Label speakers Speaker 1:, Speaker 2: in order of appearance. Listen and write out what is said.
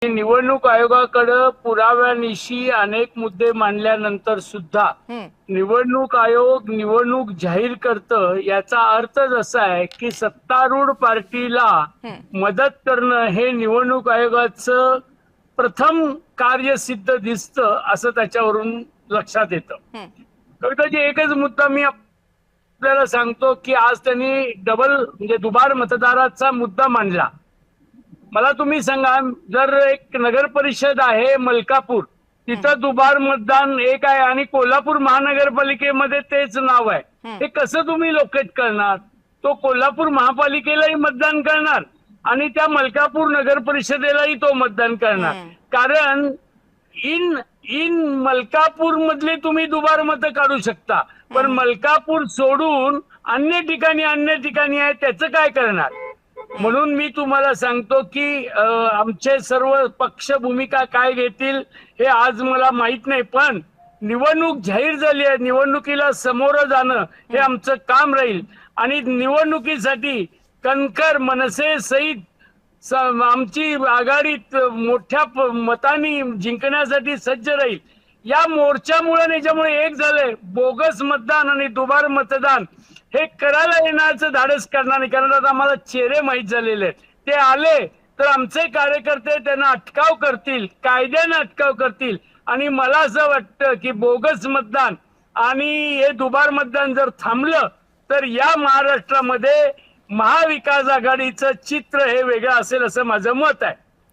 Speaker 1: निवडणूक आयोगाकडे पुराव्यानिशी अनेक मुद्दे मांडल्यानंतर सुद्धा निवडणूक आयोग निवडणूक जाहीर करतं, याचा अर्थच असा आहे की सत्तारूढ पार्टीला मदत करणं हे निवडणूक आयोगाचं प्रथम कार्य सिद्ध दिसतं, असं त्याच्यावरून लक्षात येतं. कविताजी, एकच मुद्दा मी आपल्याला सांगतो की आज त्यांनी म्हणजे दुबार मतदाराचा मुद्दा मांडला. मला तुम्ही सांगा, जर एक नगर परिषद आहे मलकापूर, तिथं दुबार मतदान एक आहे आणि कोल्हापूर महानगरपालिकेमध्ये तेच नाव आहे, हे कसं तुम्ही लोकेट करणार? तो कोल्हापूर महापालिकेलाही मतदान करणार आणि त्या मलकापूर नगर परिषदेलाही तो मतदान करणार. कारण इन मलकापूर मधले तुम्ही दुबार मतं काढू शकता, पण मलकापूर सोडून अन्य ठिकाणी आहे, त्याचं काय करणार? म्हणून मी तुम्हाला सांगतो की आमचे सर्व पक्ष भूमिका काय घेतील हे आज मला माहित नाही, पण निवडणूक जाहीर झाली आहे, निवडणुकीला सामोरं जाणं हे आमचं काम राहील आणि निवडणुकीसाठी कणखर मनसे सहित आमची आघाडीत मोठ्या मतांनी जिंकण्यासाठी सज्ज राहील. या मोर्चामुळे त्याच्यामुळे एक झालंय, बोगस मतदान आणि दुबार मतदान हे करायला येण्याचं धाडस करणार नाही. कारण आता आम्हाला चेहरे माहीत झालेले आहेत, ते आले तर आमचे कार्यकर्ते त्यांना अटकाव करतील, कायद्याने अटकाव करतील. आणि मला असं वाटतं की बोगस मतदान आणि हे दुबार मतदान जर थांबलं तर या महाराष्ट्रामध्ये महाविकास आघाडीचं चित्र हे वेगळं असेल, असं माझं मत आहे.